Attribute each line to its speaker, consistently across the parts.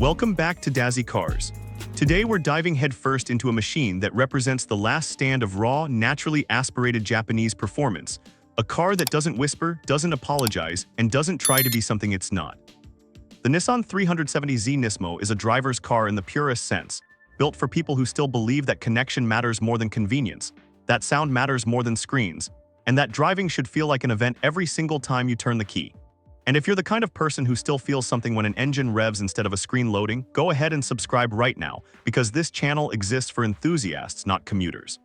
Speaker 1: Welcome back to Dazzy Cars. Today we're diving headfirst into a machine that represents the last stand of raw, naturally aspirated Japanese performance. A car that doesn't whisper, doesn't apologize, and doesn't try to be something it's not. The Nissan 370Z Nismo is a driver's car in the purest sense, built for people who still believe that connection matters more than convenience, that sound matters more than screens, and that driving should feel like an event every single time you turn the key. And if you're the kind of person who still feels something when an engine revs instead of a screen loading, go ahead and subscribe right now, because this channel exists for enthusiasts, not commuters.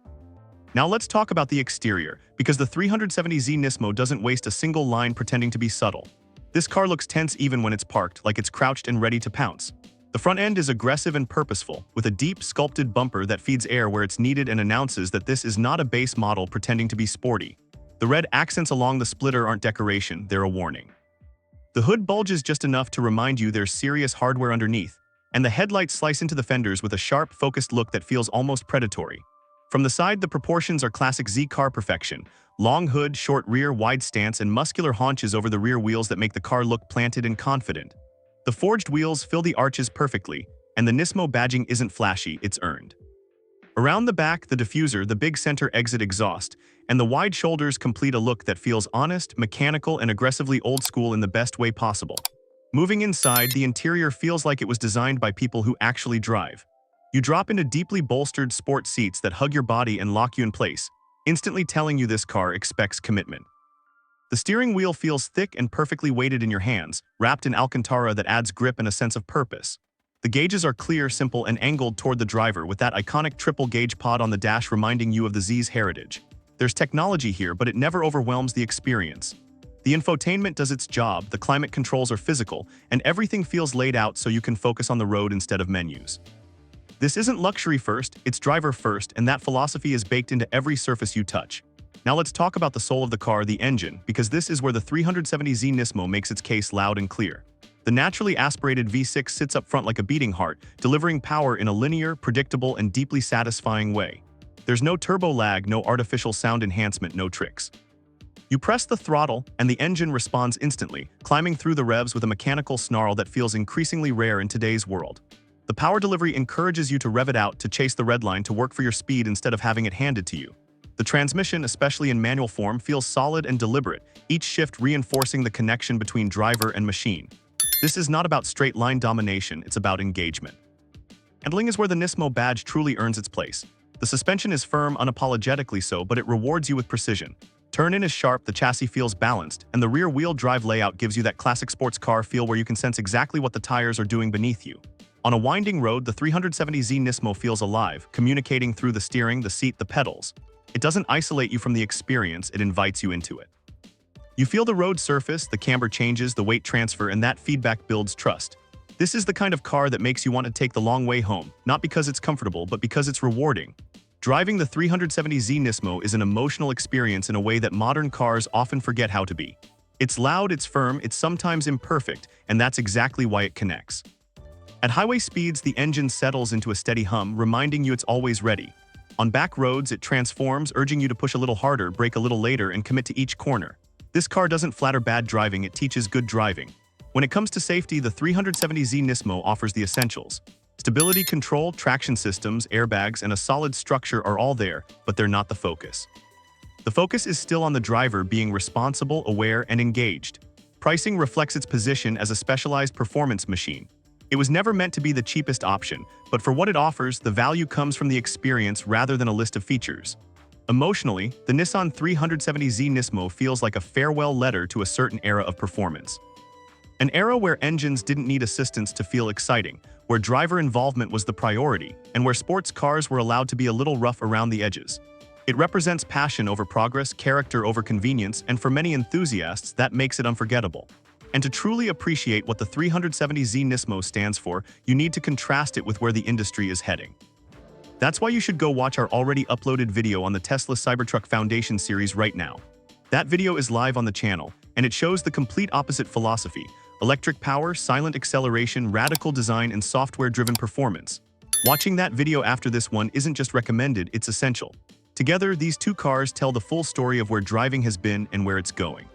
Speaker 1: Now let's talk about the exterior, because the 370Z Nismo doesn't waste a single line pretending to be subtle. This car looks tense even when it's parked, like it's crouched and ready to pounce. The front end is aggressive and purposeful, with a deep, sculpted bumper that feeds air where it's needed and announces that this is not a base model pretending to be sporty. The red accents along the splitter aren't decoration, they're a warning. The hood bulges just enough to remind you there's serious hardware underneath, and the headlights slice into the fenders with a sharp, focused look that feels almost predatory. From the side, the proportions are classic Z car perfection. Long hood, short rear, wide stance, and muscular haunches over the rear wheels that make the car look planted and confident. The forged wheels fill the arches perfectly, and the Nismo badging isn't flashy, it's earned. Around the back, the diffuser, the big center exit exhaust, and the wide shoulders complete a look that feels honest, mechanical, and aggressively old school in the best way possible. Moving inside, the interior feels like it was designed by people who actually drive. You drop into deeply bolstered sport seats that hug your body and lock you in place, instantly telling you this car expects commitment. The steering wheel feels thick and perfectly weighted in your hands, wrapped in Alcantara that adds grip and a sense of purpose. The gauges are clear, simple, and angled toward the driver, with that iconic triple-gauge pod on the dash reminding you of the Z's heritage. There's technology here, but it never overwhelms the experience. The infotainment does its job, the climate controls are physical, and everything feels laid out so you can focus on the road instead of menus. This isn't luxury first, it's driver first, and that philosophy is baked into every surface you touch. Now let's talk about the soul of the car, the engine, because this is where the 370Z Nismo makes its case loud and clear. The naturally aspirated V6 sits up front like a beating heart, delivering power in a linear, predictable, and deeply satisfying way. There's no turbo lag, no artificial sound enhancement, no tricks. You press the throttle, and the engine responds instantly, climbing through the revs with a mechanical snarl that feels increasingly rare in today's world. The power delivery encourages you to rev it out, to chase the red line, to work for your speed instead of having it handed to you. The transmission, especially in manual form, feels solid and deliberate, each shift reinforcing the connection between driver and machine. This is not about straight-line domination, it's about engagement. Handling is where the Nismo badge truly earns its place. The suspension is firm, unapologetically so, but it rewards you with precision. Turn-in is sharp, the chassis feels balanced, and the rear-wheel drive layout gives you that classic sports car feel where you can sense exactly what the tires are doing beneath you. On a winding road, the 370Z Nismo feels alive, communicating through the steering, the seat, the pedals. It doesn't isolate you from the experience, it invites you into it. You feel the road surface, the camber changes, the weight transfer, and that feedback builds trust. This is the kind of car that makes you want to take the long way home, not because it's comfortable, but because it's rewarding. Driving the 370Z Nismo is an emotional experience in a way that modern cars often forget how to be. It's loud, it's firm, it's sometimes imperfect, and that's exactly why it connects. At highway speeds, the engine settles into a steady hum, reminding you it's always ready. On back roads, it transforms, urging you to push a little harder, brake a little later, and commit to each corner. This car doesn't flatter bad driving, it teaches good driving. When it comes to safety, the 370Z Nismo offers the essentials. Stability control, traction systems, airbags, and a solid structure are all there, but they're not the focus. The focus is still on the driver being responsible, aware, and engaged. Pricing reflects its position as a specialized performance machine. It was never meant to be the cheapest option, but for what it offers, the value comes from the experience rather than a list of features. Emotionally, the Nissan 370Z Nismo feels like a farewell letter to a certain era of performance. An era where engines didn't need assistance to feel exciting, where driver involvement was the priority, and where sports cars were allowed to be a little rough around the edges. It represents passion over progress, character over convenience, and for many enthusiasts, that makes it unforgettable. And to truly appreciate what the 370Z Nismo stands for, you need to contrast it with where the industry is heading. That's why you should go watch our already uploaded video on the Tesla Cybertruck Foundation series right now. That video is live on the channel, and it shows the complete opposite philosophy: electric power, silent acceleration, radical design, and software-driven performance. Watching that video after this one isn't just recommended, it's essential. Together, these two cars tell the full story of where driving has been and where it's going.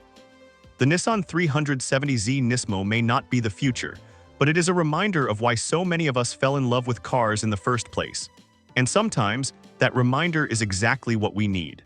Speaker 1: The Nissan 370Z Nismo may not be the future, but it is a reminder of why so many of us fell in love with cars in the first place. And sometimes, that reminder is exactly what we need.